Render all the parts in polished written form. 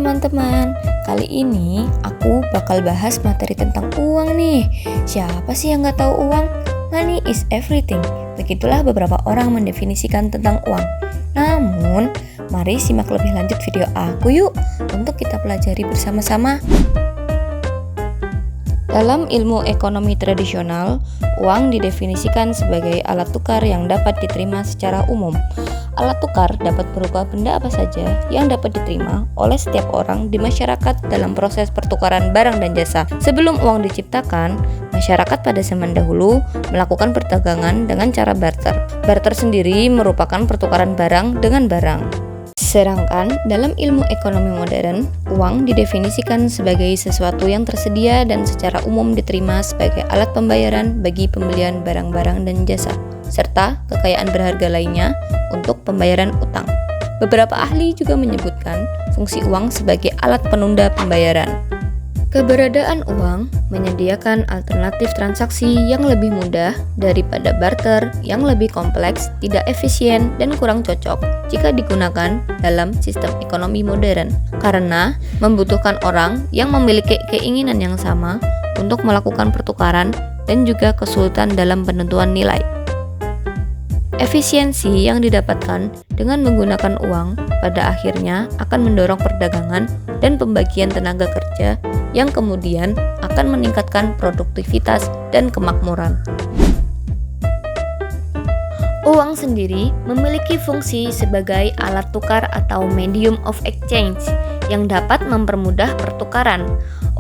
teman-teman, kali ini aku bakal bahas materi tentang uang nih. Siapa sih yang gak tahu uang? Money is everything. Begitulah beberapa orang mendefinisikan tentang uang. Namun, mari simak lebih lanjut video aku yuk, untuk kita pelajari bersama-sama. Dalam ilmu ekonomi tradisional, uang didefinisikan sebagai alat tukar yang dapat diterima secara umum. Alat tukar dapat berupa benda apa saja yang dapat diterima oleh setiap orang di masyarakat dalam proses pertukaran barang dan jasa. Sebelum uang diciptakan, masyarakat pada zaman dahulu melakukan perdagangan dengan cara barter. Barter sendiri merupakan pertukaran barang dengan barang. Sedangkan dalam ilmu ekonomi modern, uang didefinisikan sebagai sesuatu yang tersedia dan secara umum diterima sebagai alat pembayaran bagi pembelian barang-barang dan jasa, serta kekayaan berharga lainnya untuk pembayaran utang. Beberapa ahli juga menyebutkan fungsi uang sebagai alat penunda pembayaran. Keberadaan uang menyediakan alternatif transaksi yang lebih mudah daripada barter yang lebih kompleks, tidak efisien, dan kurang cocok jika digunakan dalam sistem ekonomi modern, karena membutuhkan orang yang memiliki keinginan yang sama untuk melakukan pertukaran dan juga kesulitan dalam penentuan nilai. Efisiensi yang didapatkan dengan menggunakan uang pada akhirnya akan mendorong perdagangan dan pembagian tenaga kerja yang kemudian akan meningkatkan produktivitas dan kemakmuran. Uang sendiri memiliki fungsi sebagai alat tukar atau medium of exchange yang dapat mempermudah pertukaran.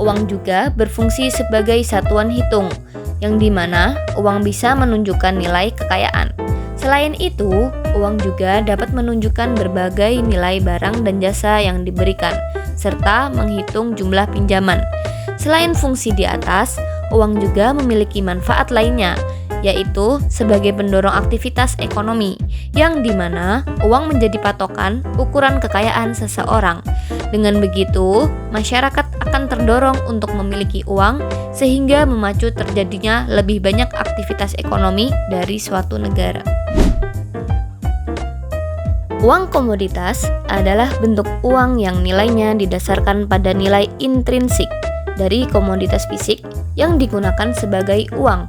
Uang juga berfungsi sebagai satuan hitung, yang dimana uang bisa menunjukkan nilai kekayaan. Selain itu, uang juga dapat menunjukkan berbagai nilai barang dan jasa yang diberikan, serta menghitung jumlah pinjaman. Selain fungsi di atas, uang juga memiliki manfaat lainnya, yaitu sebagai pendorong aktivitas ekonomi, yang dimana uang menjadi patokan ukuran kekayaan seseorang. Dengan begitu, masyarakat akan terdorong untuk memiliki uang, sehingga memacu terjadinya lebih banyak aktivitas ekonomi dari suatu negara. Uang komoditas adalah bentuk uang yang nilainya didasarkan pada nilai intrinsik dari komoditas fisik yang digunakan sebagai uang.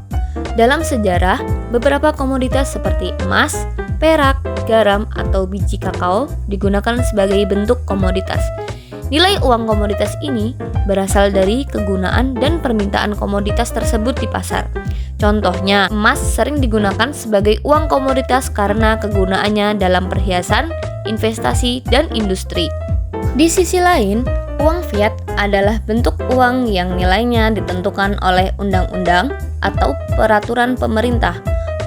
Dalam sejarah, beberapa komoditas seperti emas, perak, garam, atau biji kakao digunakan sebagai bentuk komoditas. Nilai uang komoditas ini berasal dari kegunaan dan permintaan komoditas tersebut di pasar. Contohnya, emas sering digunakan sebagai uang komoditas karena kegunaannya dalam perhiasan, investasi, dan industri. Di sisi lain, uang fiat adalah bentuk uang yang nilainya ditentukan oleh undang-undang atau peraturan pemerintah,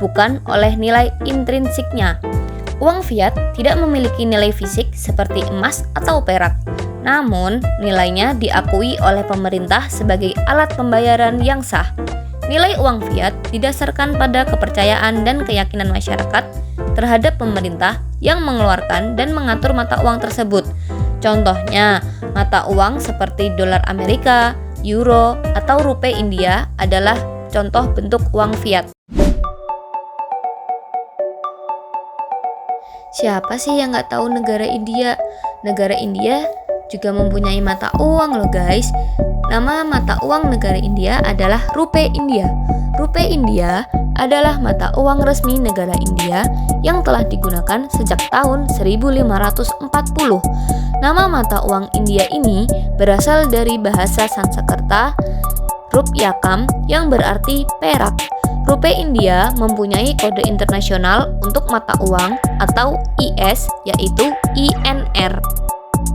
bukan oleh nilai intrinsiknya. Uang fiat tidak memiliki nilai fisik seperti emas atau perak, namun nilainya diakui oleh pemerintah sebagai alat pembayaran yang sah. Nilai uang fiat didasarkan pada kepercayaan dan keyakinan masyarakat terhadap pemerintah yang mengeluarkan dan mengatur mata uang tersebut. Contohnya, mata uang seperti dolar Amerika, euro, atau rupiah India adalah contoh bentuk uang fiat. Siapa sih yang nggak tahu negara India? Negara India juga mempunyai mata uang loh guys. Nama mata uang negara India adalah rupiah India. Rupiah India adalah mata uang resmi negara India yang telah digunakan sejak tahun 1540. Nama mata uang India ini berasal dari bahasa Sanskerta Rupyakam yang berarti perak. Rupiah India mempunyai kode internasional untuk mata uang atau IS, yaitu INR.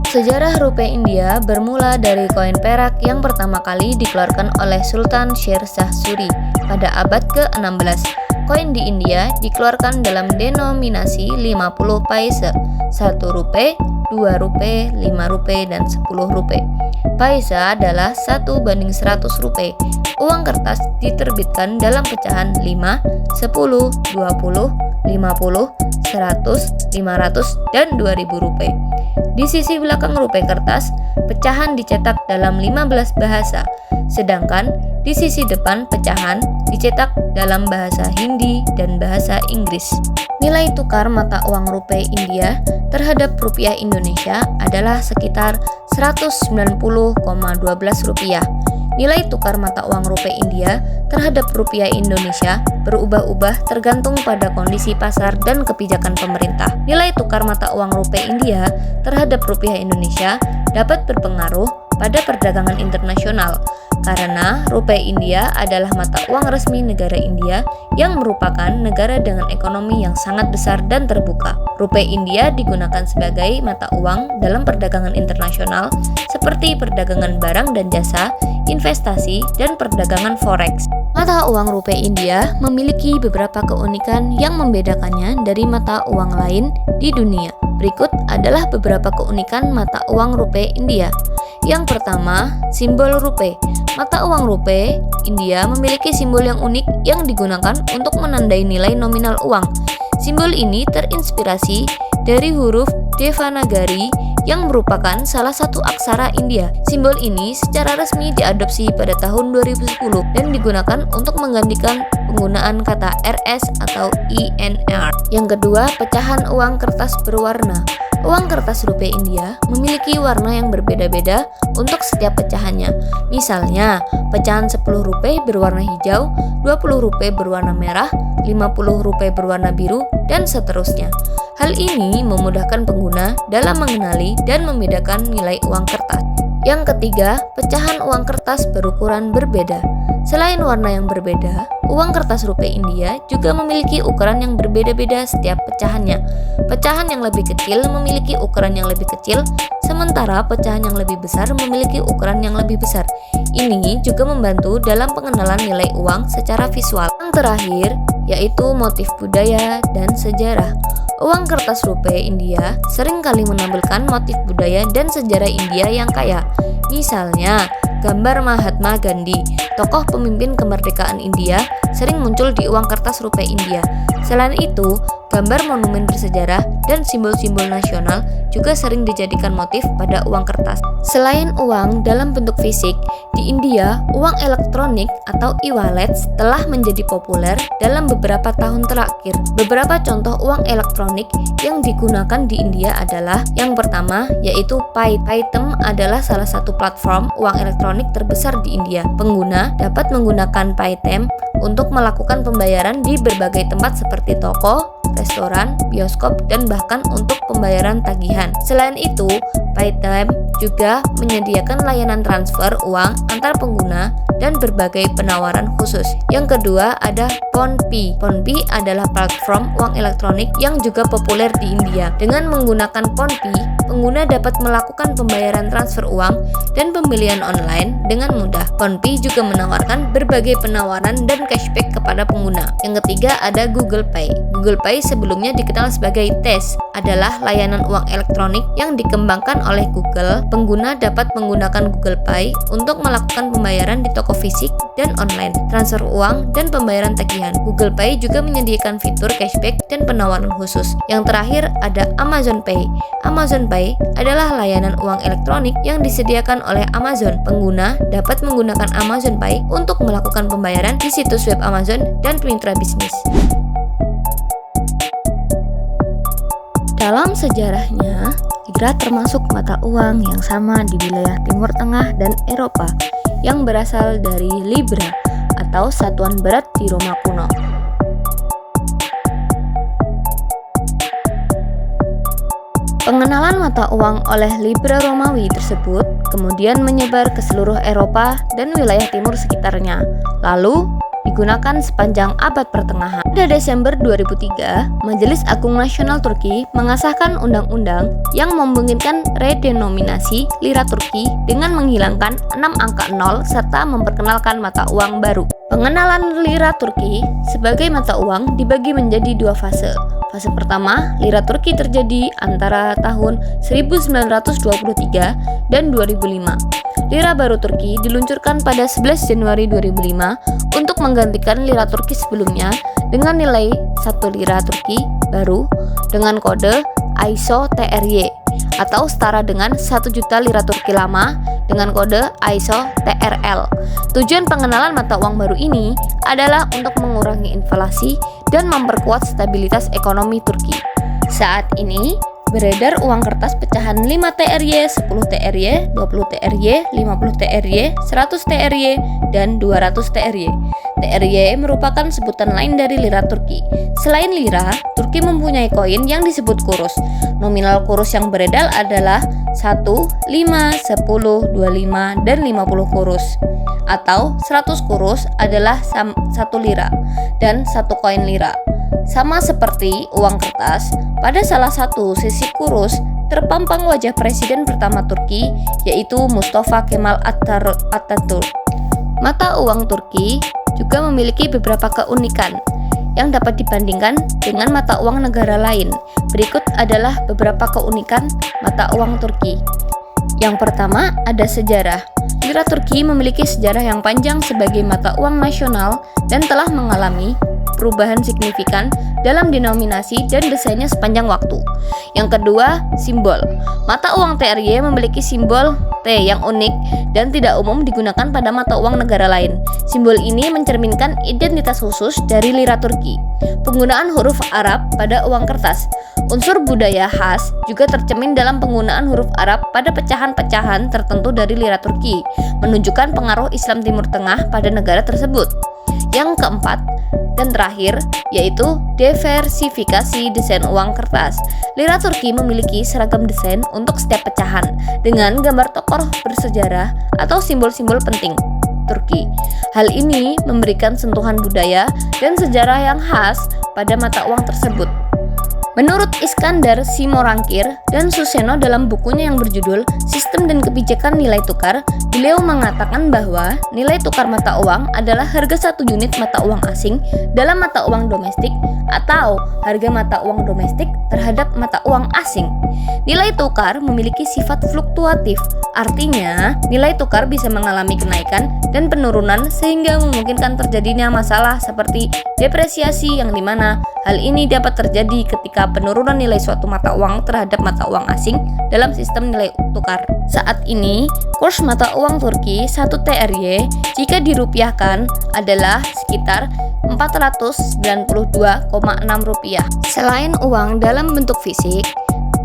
Sejarah rupiah India bermula dari koin perak yang pertama kali dikeluarkan oleh Sultan Sher Shah Suri pada abad ke-16. Koin di India dikeluarkan dalam denominasi 50 paise, 1 rupiah, 2 rupiah, 5 rupiah, dan 10 rupiah. Paise adalah 1:100 rupiah. Uang kertas diterbitkan dalam pecahan 5, 10, 20, 50, 100, 500, dan 2000 rupiah. Di sisi belakang rupiah kertas, pecahan dicetak dalam 15 bahasa, sedangkan di sisi depan pecahan dicetak dalam bahasa Hindi dan bahasa Inggris. Nilai tukar mata uang rupiah India terhadap rupiah Indonesia adalah sekitar 190,12 rupiah. Nilai tukar mata uang rupiah India terhadap rupiah Indonesia berubah-ubah tergantung pada kondisi pasar dan kebijakan pemerintah. Nilai tukar mata uang rupiah India terhadap rupiah Indonesia dapat berpengaruh pada perdagangan internasional karena rupiah India adalah mata uang resmi negara India yang merupakan negara dengan ekonomi yang sangat besar dan terbuka. Rupiah India digunakan sebagai mata uang dalam perdagangan internasional seperti perdagangan barang dan jasa, investasi, dan perdagangan forex. Mata uang rupiah India memiliki beberapa keunikan yang membedakannya dari mata uang lain di dunia. Berikut adalah beberapa keunikan mata uang rupiah India. Yang pertama, simbol rupiah. Mata uang rupiah India memiliki simbol yang unik yang digunakan untuk menandai nilai nominal uang. Simbol ini terinspirasi dari huruf Devanagari yang merupakan salah satu aksara India. Simbol ini secara resmi diadopsi pada tahun 2010 dan digunakan untuk menggantikan penggunaan kata RS atau INR. Yang kedua, pecahan uang kertas berwarna. Uang kertas rupiah India memiliki warna yang berbeda-beda untuk setiap pecahannya. Misalnya, pecahan 10 rupiah berwarna hijau, 20 rupiah berwarna merah, 50 rupiah berwarna biru, dan seterusnya. Hal ini memudahkan pengguna dalam mengenali dan membedakan nilai uang kertas. Yang ketiga, pecahan uang kertas berukuran berbeda. Selain warna yang berbeda, uang kertas rupiah India juga memiliki ukuran yang berbeda-beda setiap pecahannya. Pecahan yang lebih kecil memiliki ukuran yang lebih kecil, sementara pecahan yang lebih besar memiliki ukuran yang lebih besar. Ini juga membantu dalam pengenalan nilai uang secara visual. Yang terakhir, yaitu motif budaya dan sejarah. Uang kertas rupiah India sering kali menampilkan motif budaya dan sejarah India yang kaya. Misalnya, gambar Mahatma Gandhi, tokoh pemimpin kemerdekaan India, sering muncul di uang kertas rupiah India. Selain itu, gambar monumen bersejarah dan simbol-simbol nasional juga sering dijadikan motif pada uang kertas. Selain uang dalam bentuk fisik, di India, uang elektronik atau e-wallets telah menjadi populer dalam beberapa tahun terakhir. Beberapa contoh uang elektronik yang digunakan di India adalah yang pertama, yaitu Paytm adalah salah satu platform uang elektronik terbesar di India. Pengguna dapat menggunakan Paytm untuk melakukan pembayaran di berbagai tempat seperti toko, restoran, bioskop, dan bahkan untuk pembayaran tagihan. Selain itu, Paytm juga menyediakan layanan transfer uang antar pengguna dan berbagai penawaran khusus. Yang kedua ada PhonePe. PhonePe adalah platform uang elektronik yang juga populer di India. Dengan menggunakan PhonePe, pengguna dapat melakukan pembayaran transfer uang dan pembelian online dengan mudah. PhonePe juga menawarkan berbagai penawaran dan cashback kepada pengguna. Yang ketiga ada Google Pay. Google Pay sebelumnya dikenal sebagai Tez, adalah layanan uang elektronik yang dikembangkan oleh Google. Pengguna dapat menggunakan Google Pay untuk melakukan pembayaran di toko fisik dan online, transfer uang, dan pembayaran tagihan. Google Pay juga menyediakan fitur cashback dan penawaran khusus. Yang terakhir ada Amazon Pay. Amazon Pay adalah layanan uang elektronik yang disediakan oleh Amazon. Pengguna dapat menggunakan Amazon Pay untuk melakukan pembayaran di situs web Amazon dan mitra bisnis. Dalam sejarahnya, lira termasuk mata uang yang sama di wilayah Timur Tengah dan Eropa yang berasal dari libra atau satuan berat di Roma kuno. Pengenalan mata uang oleh libra Romawi tersebut kemudian menyebar ke seluruh Eropa dan wilayah timur sekitarnya, lalu digunakan sepanjang abad pertengahan. Pada Desember 2003, Majelis Agung Nasional Turki mengesahkan undang-undang yang memungkinkan redenominasi lira Turki dengan menghilangkan 6 angka 0 serta memperkenalkan mata uang baru. Pengenalan lira Turki sebagai mata uang dibagi menjadi dua fase. Fase pertama, lira Turki terjadi antara tahun 1923 dan 2005. Lira baru Turki diluncurkan pada 11 Januari 2005 untuk menggantikan lira Turki sebelumnya dengan nilai 1 lira Turki baru dengan kode ISO TRY atau setara dengan 1 juta lira Turki lama dengan kode ISO TRL. Tujuan pengenalan mata uang baru ini adalah untuk mengurangi inflasi dan memperkuat stabilitas ekonomi Turki. Saat ini, Beredar uang kertas pecahan 5 TRY, 10 TRY, 20 TRY, 50 TRY, 100 TRY, dan 200 TRY. TRY merupakan sebutan lain dari lira Turki. Selain lira, Turki mempunyai koin yang disebut kurus. Nominal kurus yang beredar adalah 1, 5, 10, 25, dan 50 kurus. Atau 100 kurus adalah 1 lira dan 1 koin lira. Sama seperti uang kertas, pada salah satu sisi kurus terpampang wajah presiden pertama Turki, yaitu Mustafa Kemal Atatürk. Mata uang Turki juga memiliki beberapa keunikan yang dapat dibandingkan dengan mata uang negara lain. Berikut adalah beberapa keunikan mata uang Turki. Yang pertama, ada sejarah. Lira Turki memiliki sejarah yang panjang sebagai mata uang nasional dan telah mengalami perubahan signifikan dalam denominasi dan desainnya sepanjang waktu. Yang kedua, simbol. Mata uang TRY memiliki simbol T yang unik dan tidak umum digunakan pada mata uang negara lain. Simbol ini mencerminkan identitas khusus dari lira Turki. Penggunaan huruf Arab pada uang kertas. Unsur budaya khas juga tercermin dalam penggunaan huruf Arab pada pecahan-pecahan tertentu dari lira Turki, menunjukkan pengaruh Islam Timur Tengah pada negara tersebut. Yang keempat dan terakhir, yaitu diversifikasi desain uang kertas. Lira Turki memiliki seragam desain untuk setiap pecahan dengan gambar tokoh bersejarah atau simbol-simbol penting Turki. Hal ini memberikan sentuhan budaya dan sejarah yang khas pada mata uang tersebut. Menurut Iskandar Simorangkir dan Suseno dalam bukunya yang berjudul Sistem dan Kebijakan Nilai Tukar, beliau mengatakan bahwa nilai tukar mata uang adalah harga 1 unit mata uang asing dalam mata uang domestik atau harga mata uang domestik terhadap mata uang asing. Nilai tukar memiliki sifat fluktuatif, artinya nilai tukar bisa mengalami kenaikan dan penurunan sehingga memungkinkan terjadinya masalah seperti depresiasi yang dimana hal ini dapat terjadi ketika penurunan nilai suatu mata uang terhadap mata uang asing dalam sistem nilai tukar. Saat ini, kurs mata uang Turki 1 TRY jika dirupiahkan adalah sekitar 492,6 rupiah. Selain uang dalam bentuk fisik,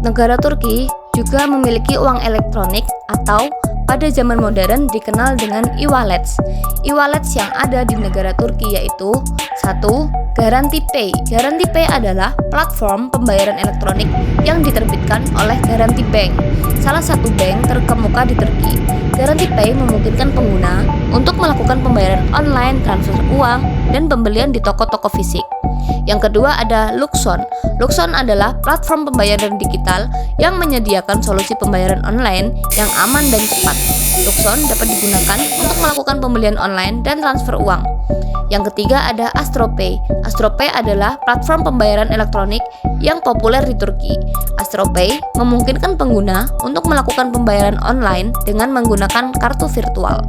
negara Turki juga memiliki uang elektronik atau pada zaman modern dikenal dengan e-wallets. E-wallets yang ada di negara Turki yaitu 1. Garanti Pay. Garanti Pay adalah platform pembayaran elektronik yang diterbitkan oleh Garanti Bank, salah satu bank terkemuka di Turki. Garanti Pay memungkinkan pengguna untuk melakukan pembayaran online, transfer uang, dan pembelian di toko-toko fisik. Yang kedua ada Luxon. Luxon adalah platform pembayaran digital yang menyediakan solusi pembayaran online yang aman dan cepat. Luxon dapat digunakan untuk melakukan pembelian online dan transfer uang. Yang ketiga ada AstroPay. AstroPay adalah platform pembayaran elektronik yang populer di Turki. AstroPay memungkinkan pengguna untuk melakukan pembayaran online dengan menggunakan kartu virtual.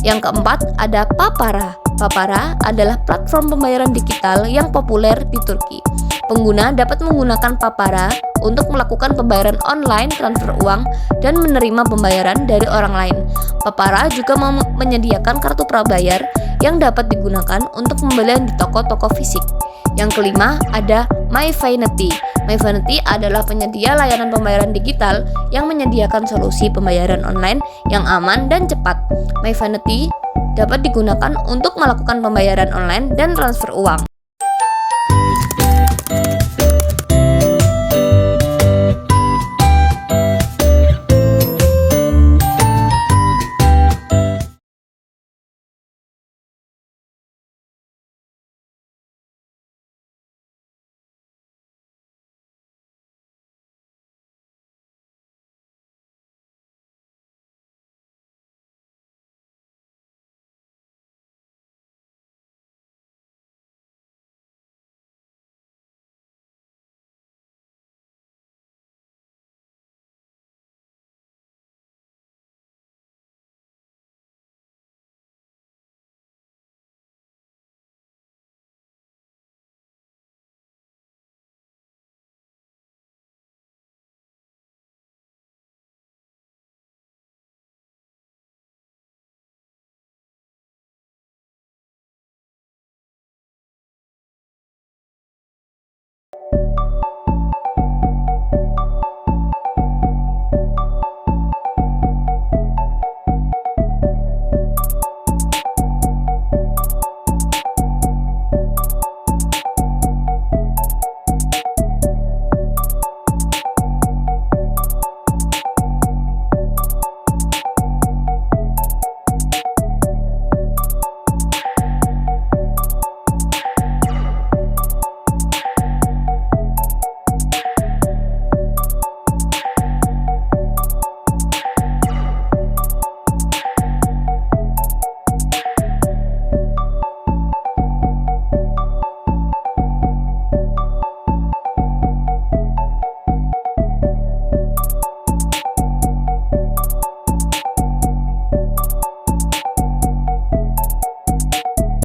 Yang keempat ada Papara. Papara adalah platform pembayaran digital yang populer di Turki. Pengguna dapat menggunakan Papara untuk melakukan pembayaran online, transfer uang, dan menerima pembayaran dari orang lain. Papara juga menyediakan kartu prabayar yang dapat digunakan untuk pembelian di toko-toko fisik. Yang kelima ada MyFinity. MyFinity adalah penyedia layanan pembayaran digital yang menyediakan solusi pembayaran online yang aman dan cepat. MyFinity dapat digunakan untuk melakukan pembayaran online dan transfer uang.